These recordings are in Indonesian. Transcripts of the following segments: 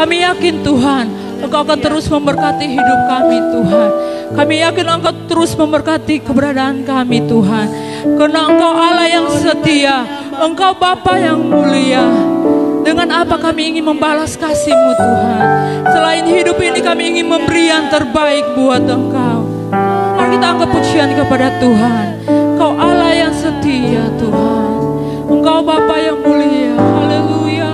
Kami yakin Tuhan, Engkau akan terus memberkati hidup kami Tuhan. Kami yakin Engkau terus memberkati keberadaan kami Tuhan. Karena Engkau Allah yang setia, Engkau Bapa yang mulia. Dengan apa kami ingin membalas kasih-Mu Tuhan. Selain hidup ini kami ingin memberi yang terbaik buat Engkau. Mari kita angkat pujian kepada Tuhan. Engkau Allah yang setia Tuhan. Engkau Bapa yang mulia. Haleluya.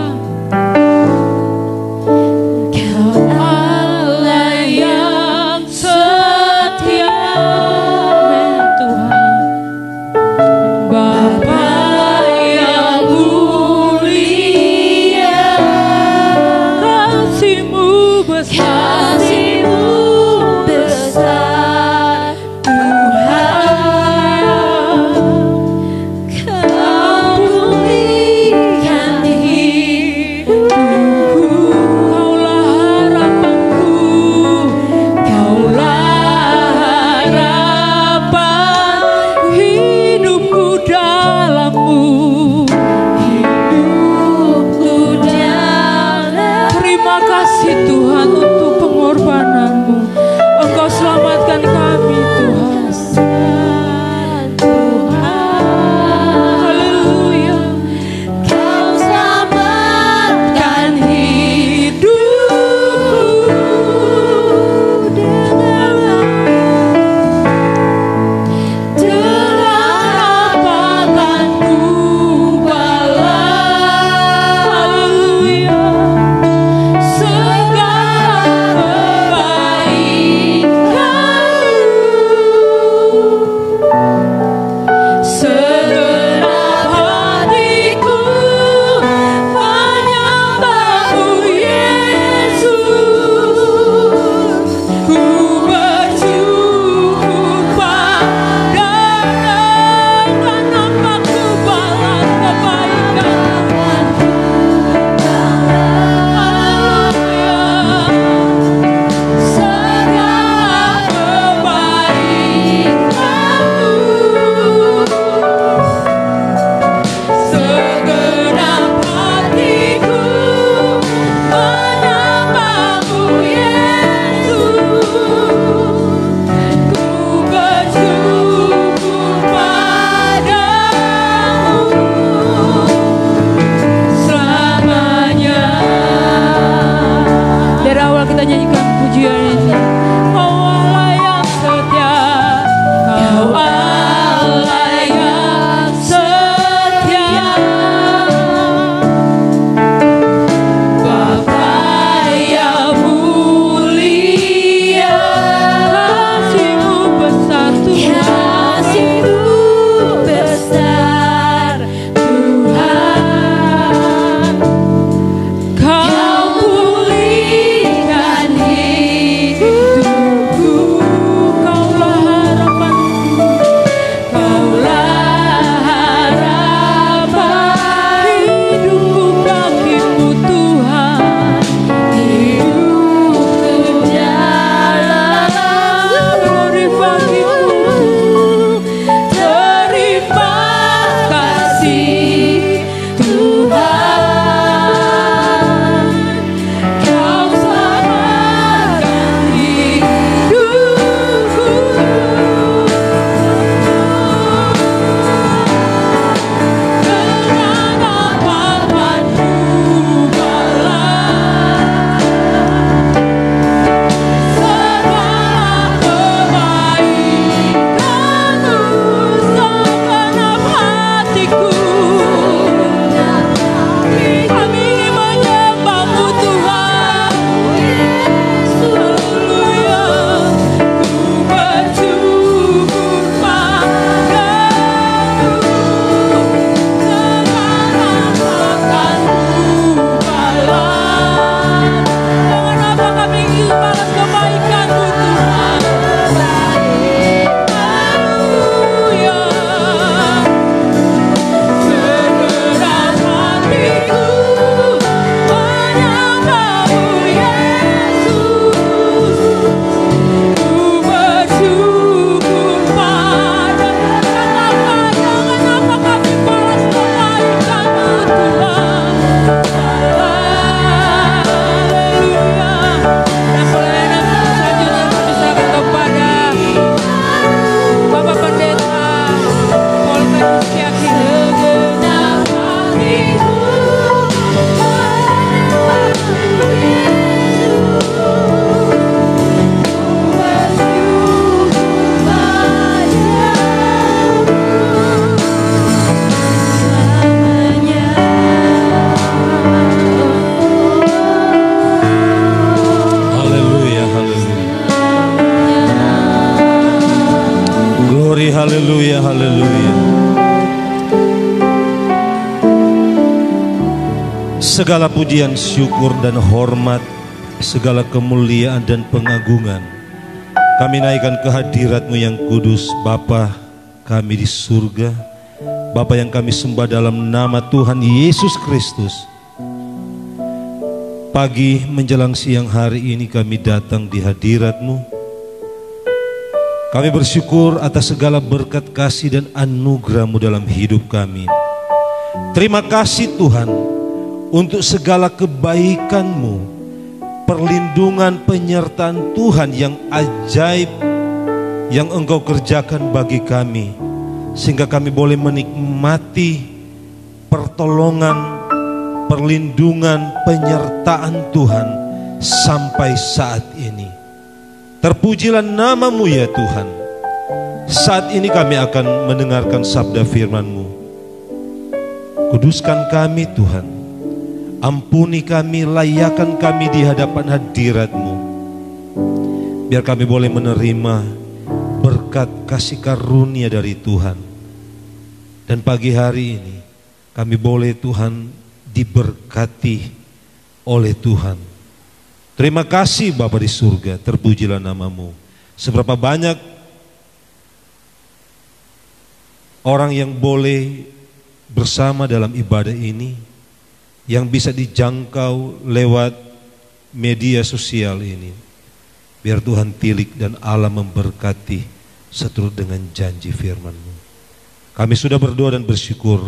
Segala pujian, syukur dan hormat, segala kemuliaan dan pengagungan kami naikkan ke hadirat-Mu yang kudus, Bapa kami di surga, Bapa yang kami sembah dalam nama Tuhan Yesus Kristus. Pagi menjelang siang hari ini kami datang di hadirat-Mu. Kami bersyukur atas segala berkat kasih dan anugerah-Mu dalam hidup kami. Terima kasih Tuhan untuk segala kebaikan-Mu, perlindungan penyertaan Tuhan yang ajaib yang Engkau kerjakan bagi kami, sehingga kami boleh menikmati pertolongan, perlindungan, penyertaan Tuhan sampai saat ini. Terpujilah nama-Mu ya Tuhan. Saat ini kami akan mendengarkan sabda firman-Mu. Kuduskan kami Tuhan, ampuni kami, layakkan kami di hadapan hadirat-Mu, biar kami boleh menerima berkat kasih karunia dari Tuhan. Dan pagi hari ini kami boleh Tuhan diberkati oleh Tuhan. Terima kasih Bapa di surga, terpujilah nama-Mu. Seberapa banyak orang yang boleh bersama dalam ibadah ini, yang bisa dijangkau lewat media sosial ini. Biar Tuhan tilik dan Allah memberkati seturut dengan janji firman-Mu. Kami sudah berdoa dan bersyukur.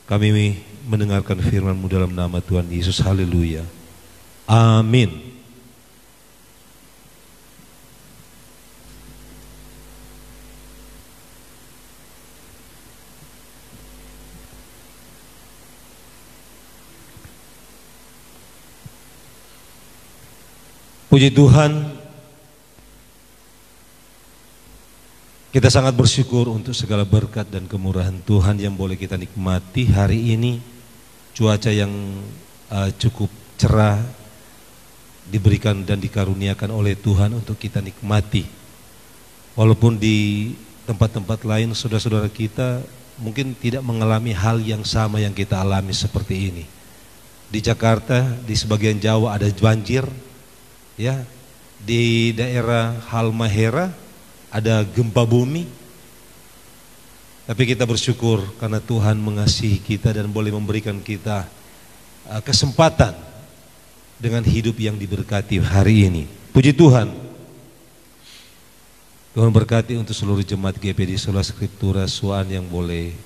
Kami mendengarkan firman-Mu dalam nama Tuhan Yesus. Haleluya. Amin. Puji Tuhan, kita sangat bersyukur untuk segala berkat dan kemurahan Tuhan yang boleh kita nikmati hari ini. Cuaca yang cukup cerah diberikan dan dikaruniakan oleh Tuhan untuk kita nikmati. Walaupun di tempat-tempat lain saudara-saudara kita mungkin tidak mengalami hal yang sama yang kita alami seperti ini. Di Jakarta, di sebagian Jawa ada banjir. Ya, di daerah Halmahera ada gempa bumi. Tapi kita bersyukur karena Tuhan mengasihi kita dan boleh memberikan kita kesempatan dengan hidup yang diberkati hari ini. Puji Tuhan. Tuhan berkati untuk seluruh jemaat GPD Sola Scriptura Suan yang boleh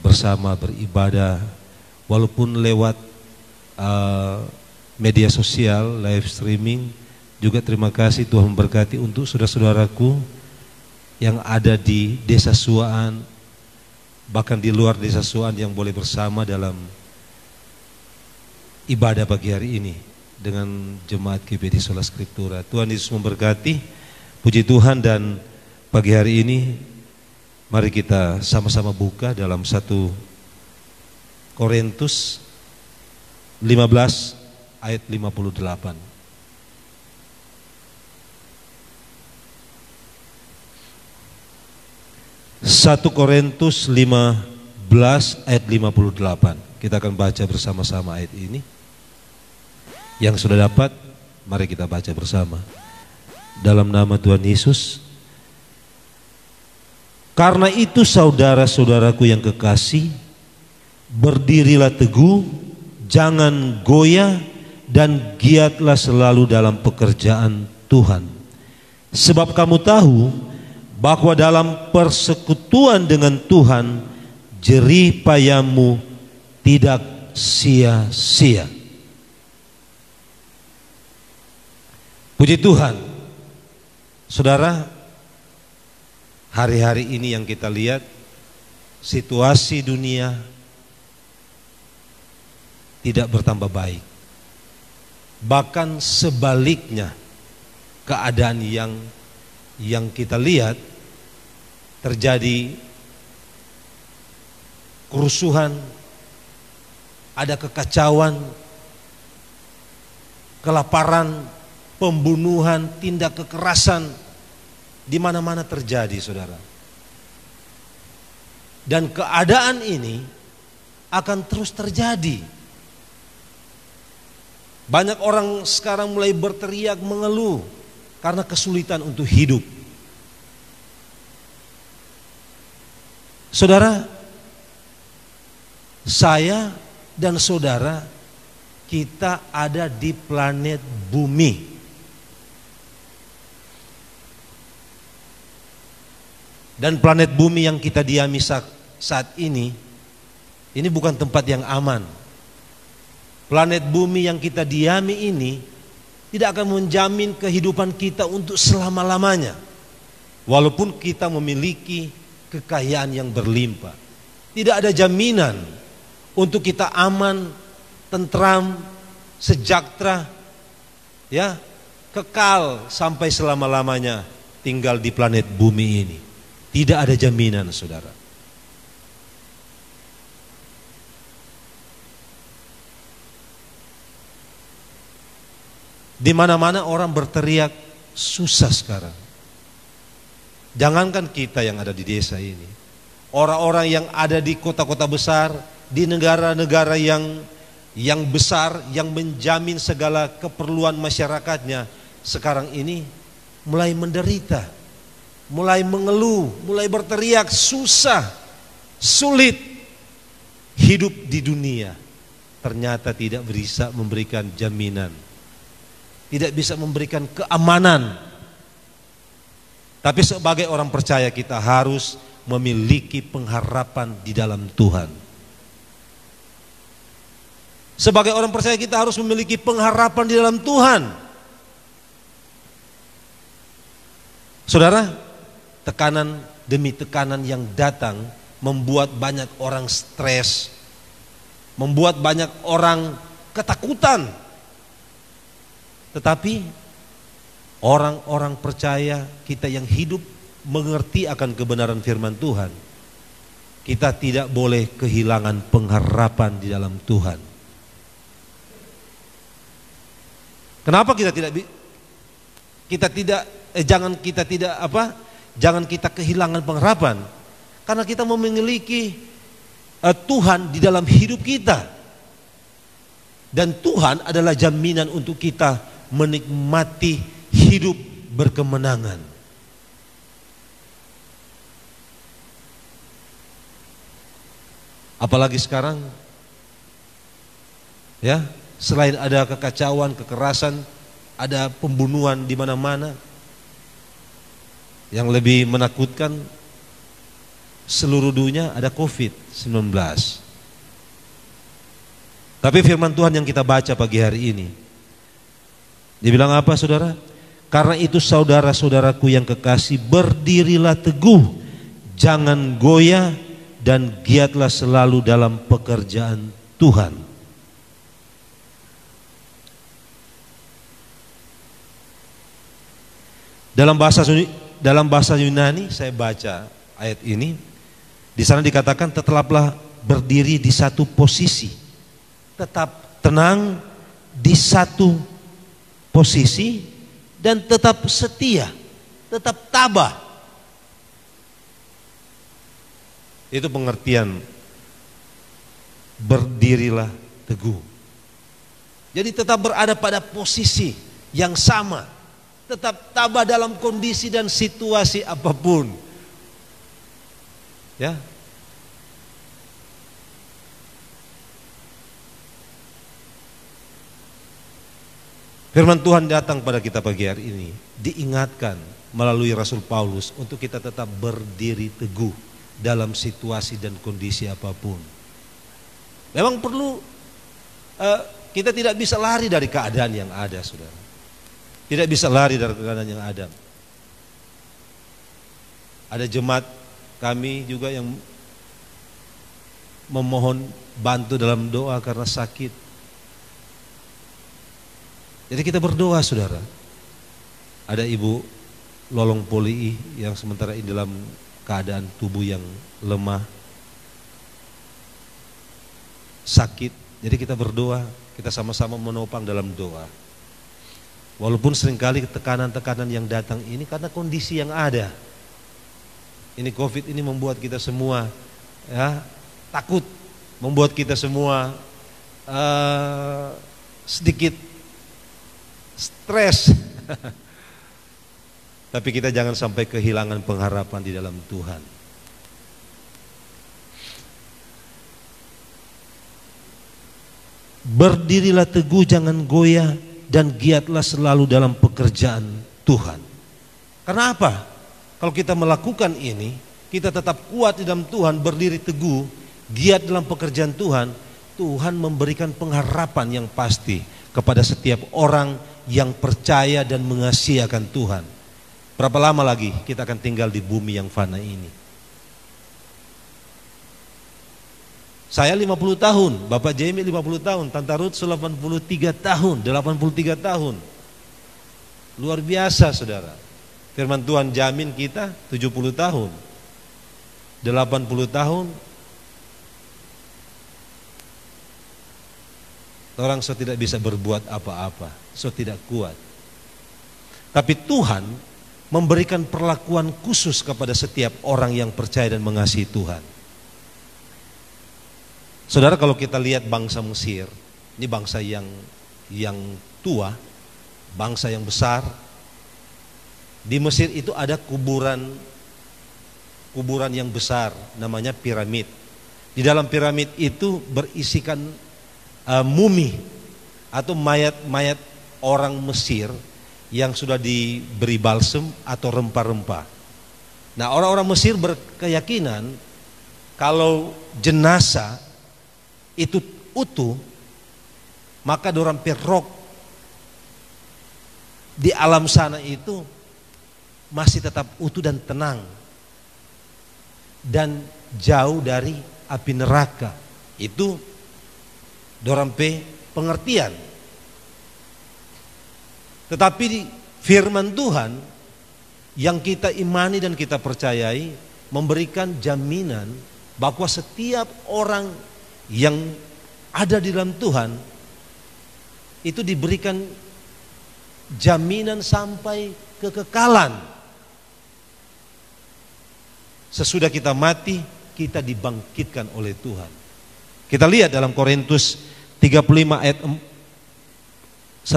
bersama beribadah walaupun lewat media sosial, live streaming. Juga terima kasih Tuhan memberkati untuk saudara-saudaraku yang ada di Desa Suaan, bahkan di luar Desa Suaan yang boleh bersama dalam ibadah pagi hari ini dengan jemaat GPD Sola Scriptura. Tuhan Yesus memberkati, puji Tuhan. Dan pagi hari ini mari kita sama-sama buka dalam 1 Korintus 15 ayat 58. 1 Korintus 15 ayat 58. Kita akan baca bersama-sama ayat ini. Yang sudah dapat, mari kita baca bersama. Dalam nama Tuhan Yesus. Karena itu saudara-saudaraku yang kekasih, berdirilah teguh, jangan goyah, dan giatlah selalu dalam pekerjaan Tuhan. Sebab kamu tahu bahwa dalam persekutuan dengan Tuhan, jerih payahmu tidak sia-sia. Puji Tuhan. Saudara, hari-hari ini yang kita lihat, situasi dunia tidak bertambah baik. Bahkan sebaliknya, keadaan yang kita lihat terjadi kerusuhan, ada kekacauan, kelaparan, pembunuhan, tindak kekerasan di mana-mana terjadi, saudara. Dan keadaan ini akan terus terjadi Banyak orang sekarang mulai berteriak mengeluh karena kesulitan untuk hidup. Saudara, saya dan saudara, kita ada di planet bumi. Dan planet bumi yang kita diami saat ini bukan tempat yang aman. Planet bumi yang kita diami ini tidak akan menjamin kehidupan kita untuk selama-lamanya. Walaupun kita memiliki kekayaan yang berlimpah, tidak ada jaminan untuk kita aman, tentram, sejahtera, ya, kekal sampai selama-lamanya tinggal di planet bumi ini. Tidak ada jaminan, saudara. Di mana-mana orang berteriak susah sekarang. Jangankan kita yang ada di desa ini, orang-orang yang ada di kota-kota besar, di negara-negara yang besar, yang menjamin segala keperluan masyarakatnya, sekarang ini mulai menderita, mulai mengeluh, mulai berteriak susah, sulit hidup di dunia. Ternyata tidak bisa memberikan jaminan, tidak bisa memberikan keamanan. Tapi sebagai orang percaya kita harus memiliki pengharapan di dalam Tuhan. Sebagai orang percaya kita harus memiliki pengharapan di dalam Tuhan. Saudara, tekanan demi tekanan yang datang membuat banyak orang stres, membuat banyak orang ketakutan. Tetapi orang-orang percaya kita yang hidup mengerti akan kebenaran firman Tuhan, kita tidak boleh kehilangan pengharapan di dalam Tuhan. Kenapa jangan kita kehilangan pengharapan? Karena kita memiliki Tuhan di dalam hidup kita. Dan Tuhan adalah jaminan untuk kita menikmati hidup berkemenangan. Apalagi sekarang, ya, selain ada kekacauan, kekerasan, ada pembunuhan di mana-mana. Yang lebih menakutkan, seluruh dunia ada COVID-19. Tapi firman Tuhan yang kita baca pagi hari ini, dia bilang apa, saudara? Karena itu saudara-saudaraku yang kekasih, berdirilah teguh, jangan goyah, dan giatlah selalu dalam pekerjaan Tuhan. Dalam bahasa Yunani saya baca ayat ini, di sana dikatakan tetaplah berdiri di satu posisi, tetap tenang di satu posisi, dan tetap setia, tetap tabah. Itu pengertian berdirilah teguh. Jadi tetap berada pada posisi yang sama, tetap tabah dalam kondisi dan situasi apapun. Ya. Firman Tuhan datang pada kita pagi hari ini, diingatkan melalui Rasul Paulus untuk kita tetap berdiri teguh dalam situasi dan kondisi apapun. Memang perlu, kita tidak bisa lari dari keadaan yang ada, saudara. Tidak bisa lari dari keadaan yang ada. Ada jemaat kami juga yang memohon bantu dalam doa karena sakit. Jadi kita berdoa, saudara. Ada Ibu Lolong Poli yang sementara ini dalam keadaan tubuh yang lemah, sakit. Jadi kita berdoa, kita sama-sama menopang dalam doa. Walaupun seringkali tekanan-tekanan yang datang ini karena kondisi yang ada. Ini COVID ini membuat kita semua, ya, takut, membuat kita semua sedikit stres. Tapi kita jangan sampai kehilangan pengharapan di dalam Tuhan. Berdirilah teguh, jangan goyah, dan giatlah selalu dalam pekerjaan Tuhan. Karena apa? Kalau kita melakukan ini, kita tetap kuat di dalam Tuhan, berdiri teguh, giat dalam pekerjaan Tuhan, Tuhan memberikan pengharapan yang pasti kepada setiap orang yang percaya dan mengasihi akan Tuhan. Berapa lama lagi kita akan tinggal di bumi yang fana ini? Saya 50 tahun, Bapak Jamie 50 tahun, Tante Ruth 83 tahun, 83 tahun. Luar biasa saudara. Firman Tuhan jamin kita 70 tahun, 80 tahun. Orang so tidak bisa berbuat apa-apa, so tidak kuat. Tapi Tuhan memberikan perlakuan khusus kepada setiap orang yang percaya dan mengasihi Tuhan. Saudara, kalau kita lihat bangsa Mesir, ini bangsa yang tua, bangsa yang besar. Di Mesir itu ada kuburan yang besar, namanya piramid. Di dalam piramid itu berisikan mumi atau mayat-mayat orang Mesir yang sudah diberi balsem atau rempah-rempah. Nah, orang-orang Mesir berkeyakinan kalau jenazah itu utuh, maka dorang perok di alam sana itu masih tetap utuh dan tenang dan jauh dari api neraka. Itu dorang pengertian. Tetapi di firman Tuhan yang kita imani dan kita percayai memberikan jaminan bahwa setiap orang yang ada di dalam Tuhan itu diberikan jaminan sampai kekekalan. Sesudah kita mati, kita dibangkitkan oleh Tuhan. Kita lihat dalam Korintus 35 ayat 1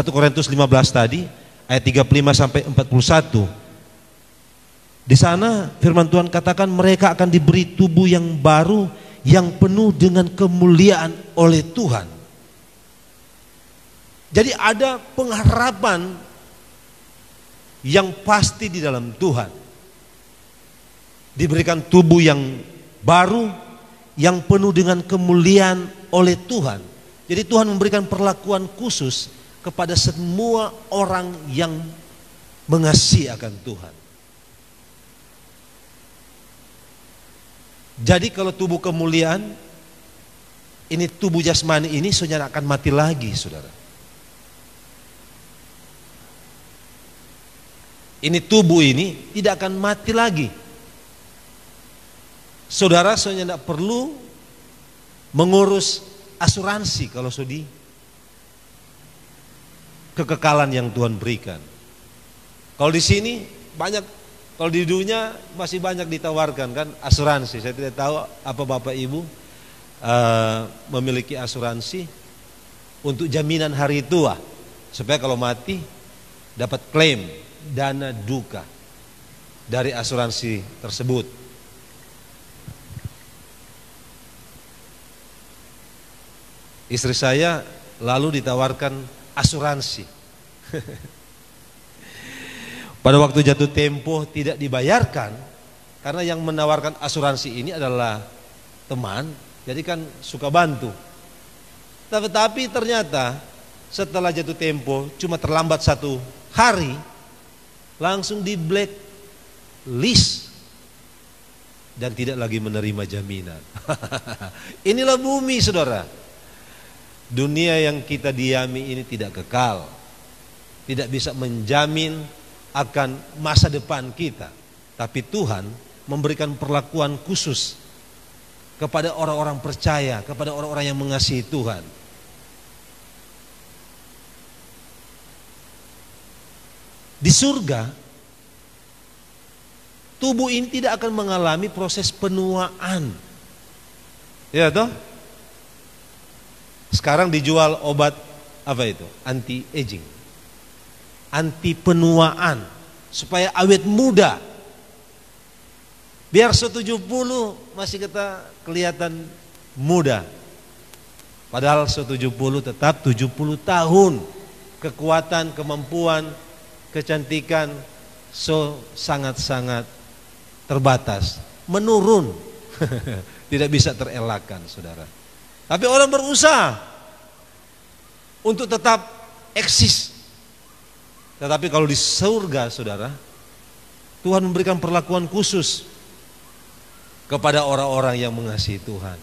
Korintus 15 tadi, ayat 35 sampai 41. Di sana firman Tuhan katakan mereka akan diberi tubuh yang baru, yang penuh dengan kemuliaan oleh Tuhan. Jadi ada pengharapan yang pasti di dalam Tuhan. Diberikan tubuh yang baru, yang penuh dengan kemuliaan oleh Tuhan. Jadi Tuhan memberikan perlakuan khusus kepada semua orang yang mengasihi akan Tuhan. Jadi kalau tubuh kemuliaan, ini tubuh jasmani ini saudara akan mati lagi, saudara. Ini tubuh ini tidak akan mati lagi. Saudara saudara tidak perlu mengurus asuransi kalau sudah kekekalan yang Tuhan berikan. Kalau di sini banyak, kalau di dunia masih banyak ditawarkan kan asuransi. Saya tidak tahu apa Bapak Ibu memiliki asuransi untuk jaminan hari tua supaya kalau mati dapat klaim dana duka dari asuransi tersebut. Istri saya lalu ditawarkan asuransi. Pada waktu jatuh tempo tidak dibayarkan karena yang menawarkan asuransi ini adalah teman, jadi kan suka bantu. Tetapi ternyata setelah jatuh tempo cuma terlambat 1 hari langsung di blacklist dan tidak lagi menerima jaminan. Inilah bumi, saudara. Dunia yang kita diami ini tidak kekal, tidak bisa menjamin akan masa depan kita. Tapi Tuhan memberikan perlakuan khusus kepada orang-orang percaya, kepada orang-orang yang mengasihi Tuhan. Di surga, tubuh ini tidak akan mengalami proses penuaan. Ya toh? Sekarang dijual obat apa itu? Anti aging. anti penuaan, supaya awet muda. Biar 70 masih kita kelihatan muda. Padahal 70 tetap 70 tahun. Kekuatan, kemampuan, kecantikan sangat-sangat terbatas, menurun. Tidak bisa terelakkan, saudara. Tapi orang berusaha untuk tetap eksis. Tetapi kalau di surga, saudara, Tuhan memberikan perlakuan khusus kepada orang-orang yang mengasihi Tuhan.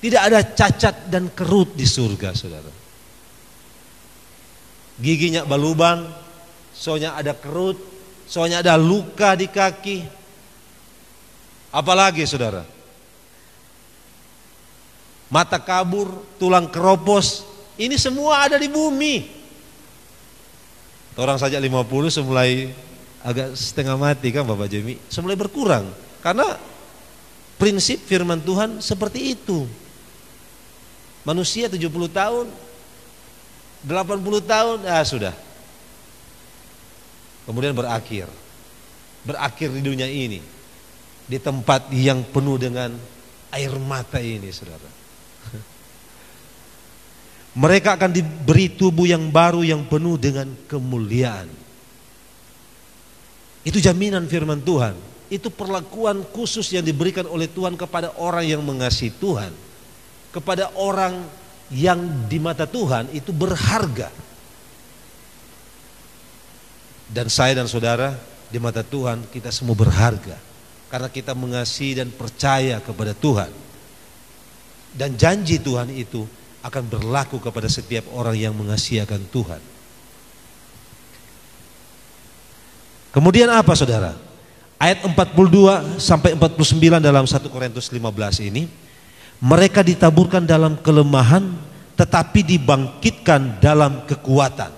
Tidak ada cacat dan kerut di surga, saudara. Giginya balubang, soalnya ada kerut, soalnya ada luka di kaki. Apalagi, saudara? Mata kabur, tulang keropos, ini semua ada di bumi. Orang saja 50 semulai agak setengah mati kan Bapak Jemi, semulai berkurang. Karena prinsip firman Tuhan seperti itu. Manusia 70 tahun, 80 tahun, sudah. Kemudian berakhir di dunia ini, di tempat yang penuh dengan air mata ini, saudara. Mereka akan diberi tubuh yang baru yang penuh dengan kemuliaan. Itu jaminan firman Tuhan. Itu perlakuan khusus yang diberikan oleh Tuhan kepada orang yang mengasihi Tuhan. Kepada orang yang di mata Tuhan itu berharga. Dan saya dan saudara, di mata Tuhan kita semua berharga. Karena kita mengasihi dan percaya kepada Tuhan. Dan janji Tuhan itu akan berlaku kepada setiap orang yang mengasihi akan Tuhan. Kemudian apa, saudara? Ayat 42 sampai 49 dalam 1 Korintus 15 ini, mereka ditaburkan dalam kelemahan tetapi dibangkitkan dalam kekuatan.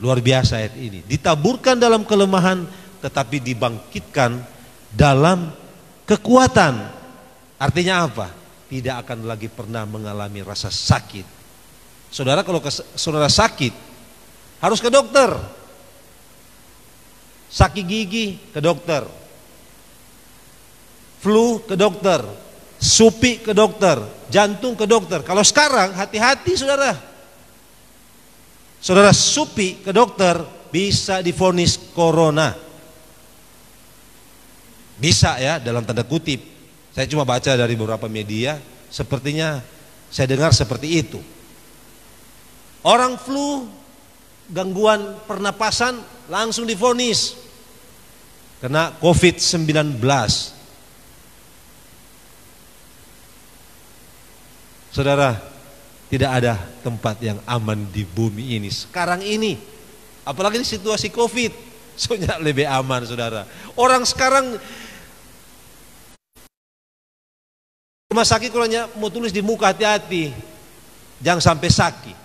Luar biasa ayat ini. Ditaburkan dalam kelemahan tetapi dibangkitkan dalam kekuatan. Artinya apa? Tidak akan lagi pernah mengalami rasa sakit. Saudara, kalau saudara sakit harus ke dokter. Sakit gigi ke dokter, flu ke dokter, supi ke dokter, jantung ke dokter. Kalau sekarang hati-hati, saudara. Saudara supi ke dokter bisa divonis corona. Bisa ya, dalam tanda kutip. Saya cuma baca dari beberapa media, sepertinya saya dengar seperti itu. Orang flu, gangguan pernapasan, langsung divonis kena COVID-19. Saudara, tidak ada tempat yang aman di bumi ini sekarang ini. Apalagi di situasi COVID, soalnya lebih aman, saudara. Orang sekarang rumah sakit kalau mau tulis di muka, hati-hati, jangan sampai sakit.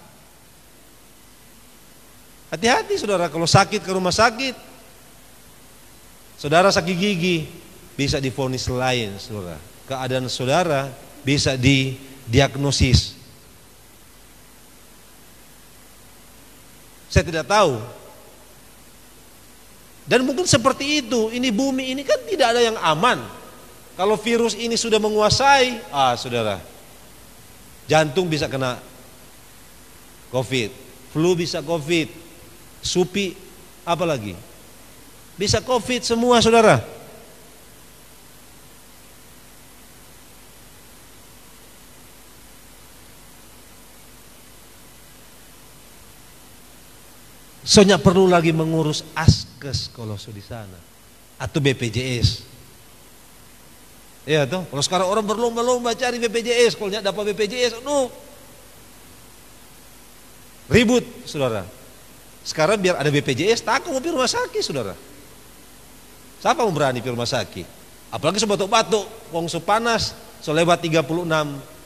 Hati-hati, saudara, kalau sakit ke rumah sakit. Saudara sakit gigi bisa divonis lain, saudara. Keadaan saudara bisa didiagnosis. Saya tidak tahu. Dan mungkin seperti itu. Ini bumi ini kan tidak ada yang aman. Kalau virus ini sudah menguasai, saudara, jantung bisa kena COVID, flu bisa COVID, supi apa lagi? Bisa COVID semua, saudara. Soalnya perlu lagi mengurus askes kalau di sana atau BPJS. Iya toh, kalau sekarang orang berlomba-lomba cari BPJS, kalau nggak dapat BPJS, ribut, saudara. Sekarang biar ada BPJS, takut mau pergi rumah sakit, saudara. Siapa mau berani pergi rumah sakit? Apalagi sebatuk-batuk, wong panas, lewat 36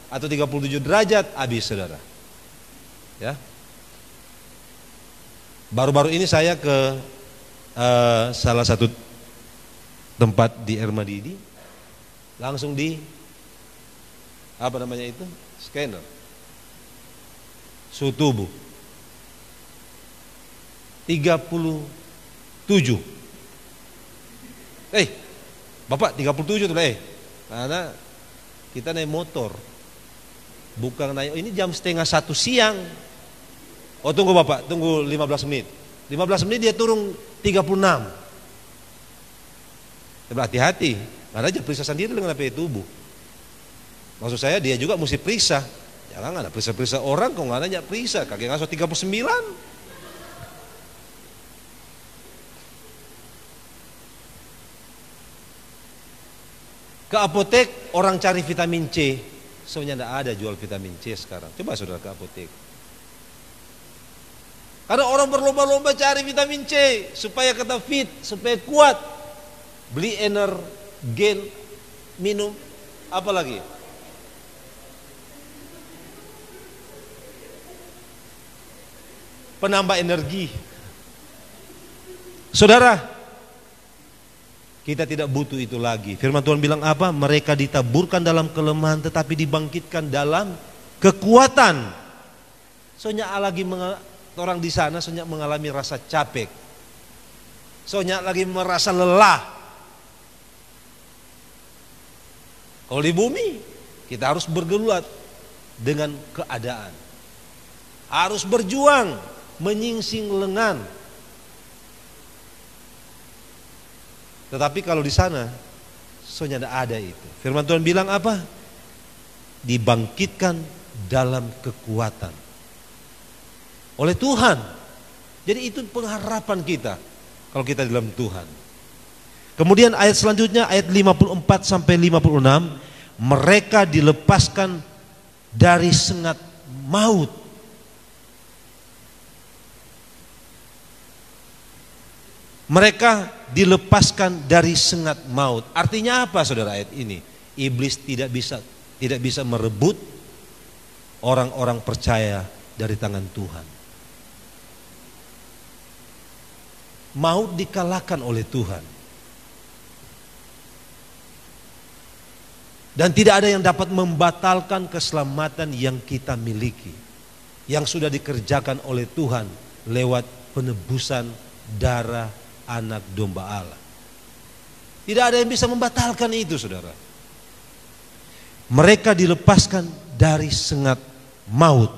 atau 37 derajat, habis, saudara. Ya. Baru-baru ini saya ke salah satu tempat di Ermadidi, langsung di scanner. suhu tubuh. 37. Bapak 37 tuh karena kita naik motor, bukan naik. Ini jam 12:30 siang. Oh tunggu Bapak, tunggu 15 menit. 15 menit dia turun 36. Hati-hati, karena dia periksa sendiri dengan API tubuh. Maksud saya dia juga mesti periksa. Jangan ada periksa-periksa orang, kok nggak nanya periksa. Kakek ngaso 39. Ke apotek orang cari vitamin C, sebenarnya tidak ada jual vitamin C sekarang. Coba saudara ke apotek. Karena orang berlomba-lomba cari vitamin C supaya kita fit, supaya kuat. Beli Energen, minum, apa lagi? Penambah energi. Saudara, kita tidak butuh itu lagi. Firman Tuhan bilang apa? Mereka ditaburkan dalam kelemahan tetapi dibangkitkan dalam kekuatan. Soalnya lagi orang di sana soalnya mengalami rasa capek. Soalnya lagi merasa lelah. Kalau di bumi kita harus bergelut dengan keadaan. Harus berjuang menyingsing lengan. Tetapi kalau di sana soalnya tidak ada itu. Firman Tuhan bilang apa? Dibangkitkan dalam kekuatan oleh Tuhan. Jadi itu pengharapan kita kalau kita dalam Tuhan. Kemudian ayat selanjutnya ayat 54 sampai 56, mereka dilepaskan dari sengat maut. Mereka dilepaskan dari sengat maut. Artinya apa saudara ayat ini? Iblis tidak bisa merebut orang-orang percaya dari tangan Tuhan. Maut dikalahkan oleh Tuhan. Dan tidak ada yang dapat membatalkan keselamatan yang kita miliki, yang sudah dikerjakan oleh Tuhan lewat penebusan darah Anak domba Allah. Tidak ada yang bisa membatalkan itu saudara. Mereka dilepaskan dari sengat maut.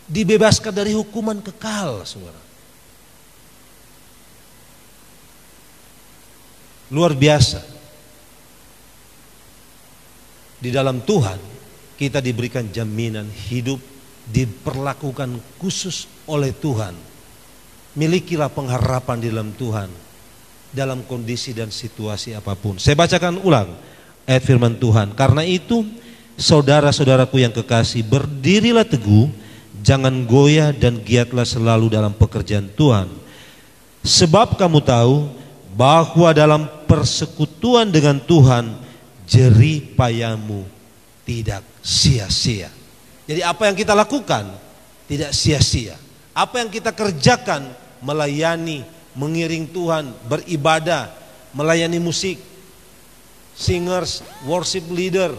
Dibebaskan dari hukuman kekal saudara. Luar biasa. Di dalam Tuhan kita diberikan jaminan hidup, diperlakukan khusus oleh Tuhan. Milikilah pengharapan di dalam Tuhan dalam kondisi dan situasi apapun. Saya bacakan ulang ayat firman Tuhan. Karena itu saudara-saudaraku yang kekasih, berdirilah teguh, jangan goyah dan giatlah selalu dalam pekerjaan Tuhan. Sebab kamu tahu bahwa dalam persekutuan dengan Tuhan jerih payahmu tidak sia-sia. Jadi apa yang kita lakukan tidak sia-sia. Apa yang kita kerjakan, melayani, mengiring Tuhan, beribadah, melayani musik, singers, worship leader,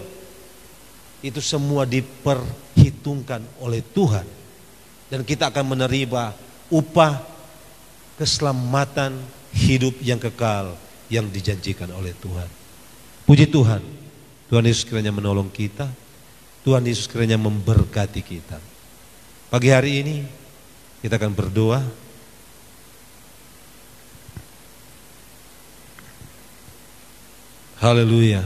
itu semua diperhitungkan oleh Tuhan. Dan kita akan menerima upah keselamatan hidup yang kekal yang dijanjikan oleh Tuhan. Puji Tuhan. Tuhan Yesus kiranya menolong kita. Tuhan Yesus kiranya memberkati kita. Pagi hari ini kita akan berdoa. Haleluya.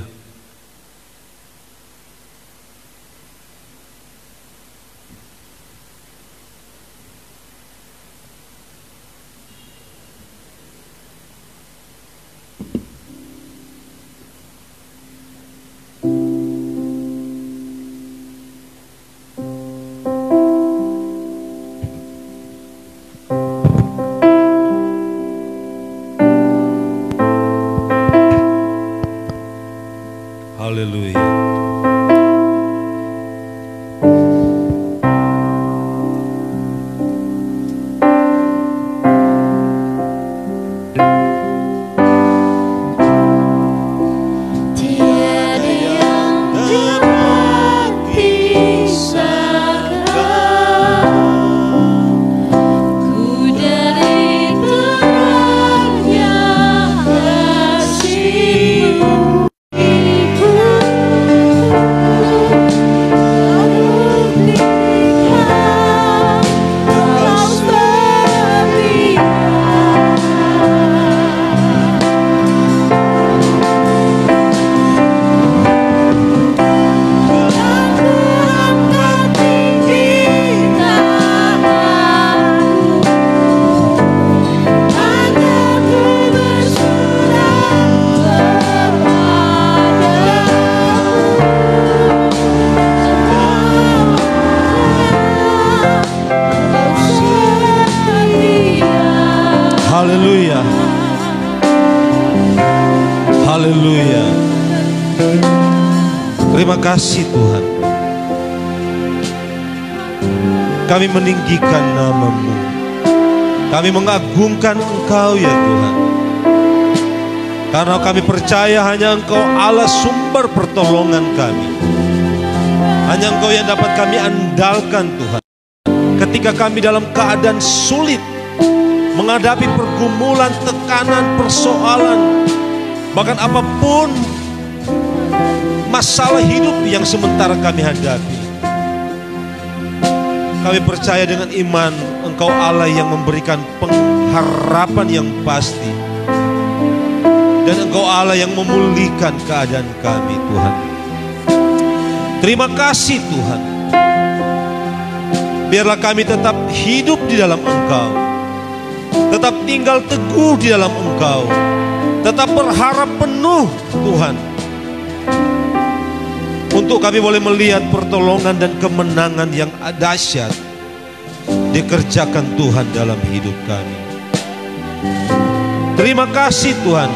kasih Tuhan. Kami meninggikan nama-Mu. Kami mengagungkan Engkau ya Tuhan. Karena kami percaya hanya Engkau Allah sumber pertolongan kami. Hanya Engkau yang dapat kami andalkan Tuhan. Ketika kami dalam keadaan sulit, menghadapi pergumulan, tekanan, persoalan, bahkan apapun masalah hidup yang sementara kami hadapi. Kami percaya dengan iman Engkau Allah yang memberikan pengharapan yang pasti. Dan Engkau Allah yang memulihkan keadaan kami Tuhan. Terima kasih Tuhan. Biarlah kami tetap hidup di dalam Engkau. Tetap tinggal teguh di dalam Engkau. Tetap berharap penuh Tuhan. Untuk kami boleh melihat pertolongan dan kemenangan yang dahsyat dikerjakan Tuhan dalam hidup kami. Terima kasih Tuhan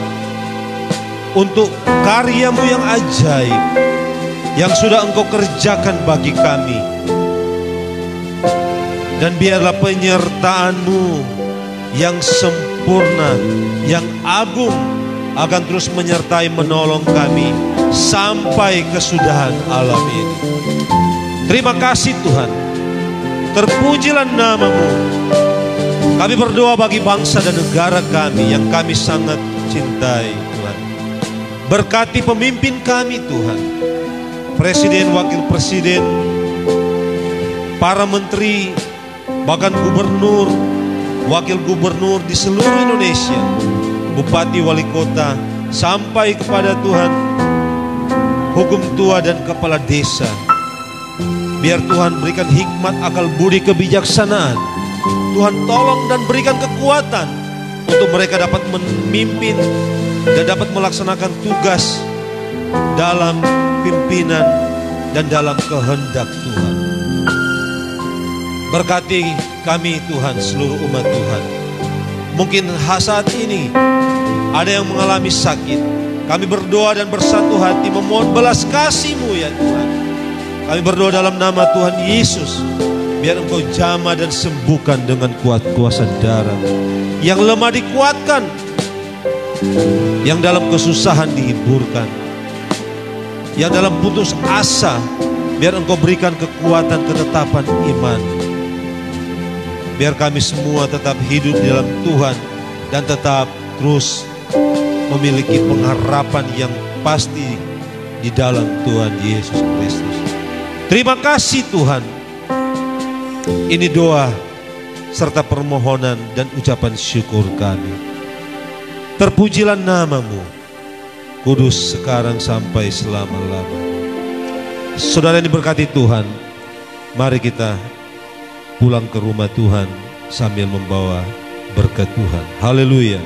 untuk karya-Mu yang ajaib yang sudah Engkau kerjakan bagi kami. Dan biarlah penyertaan-Mu yang sempurna, yang agung akan terus menyertai menolong kami sampai kesudahan alam ini. Terima kasih Tuhan. Terpujilah nama-Mu. Kami berdoa bagi bangsa dan negara kami yang kami sangat cintai Tuhan. Berkati pemimpin kami Tuhan. Presiden, wakil presiden, para menteri, bahkan gubernur, wakil gubernur di seluruh Indonesia, bupati, wali kota, sampai kepada Tuhan hukum tua dan kepala desa. Biar Tuhan berikan hikmat, akal budi, kebijaksanaan. Tuhan tolong dan berikan kekuatan untuk mereka dapat memimpin dan dapat melaksanakan tugas dalam pimpinan dan dalam kehendak Tuhan. Berkati kami Tuhan, seluruh umat Tuhan. Mungkin saat ini ada yang mengalami sakit. Kami berdoa dan bersatu hati memohon belas kasih-Mu ya Tuhan. Kami berdoa dalam nama Tuhan Yesus. Biar Engkau jamah dan sembuhkan dengan kuat kuasa darah. Yang lemah dikuatkan. Yang dalam kesusahan dihiburkan. Yang dalam putus asa, biar Engkau berikan kekuatan ketetapan iman. Biar kami semua tetap hidup di dalam Tuhan. Dan tetap terus memiliki pengharapan yang pasti di dalam Tuhan Yesus Kristus. Terima kasih Tuhan. Ini doa serta permohonan dan ucapan syukur kami. Terpujilah nama-Mu, kudus sekarang sampai selama-lama. Saudara yang diberkati Tuhan, mari kita pulang ke rumah Tuhan sambil membawa berkat Tuhan. Haleluya.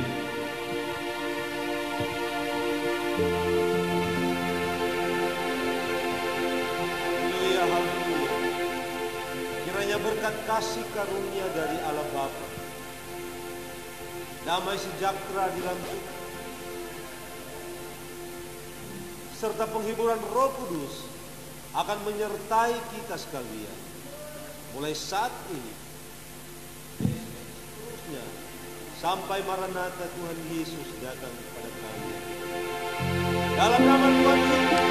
Berkat kasih karunia dari Allah Bapa, damai sejahtera di dalam Tuhan, serta penghiburan Roh Kudus akan menyertai kita sekalian mulai saat ini terusnya sampai Maranatha Tuhan Yesus datang kepada kalian. Dalam nama Tuhan Yesus.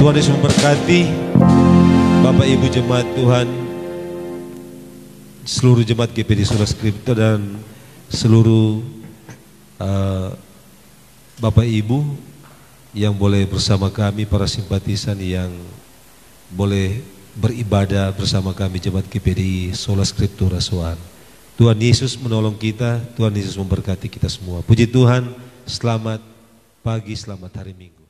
Tuhan Yesus memberkati Bapak Ibu jemaat Tuhan, seluruh jemaat GPD Sola Scriptura dan seluruh Bapak Ibu yang boleh bersama kami, para simpatisan yang boleh beribadah bersama kami jemaat GPD Sola Scriptura Soan. Tuhan Yesus menolong kita, Tuhan Yesus memberkati kita semua. Puji Tuhan, selamat pagi, selamat hari Minggu.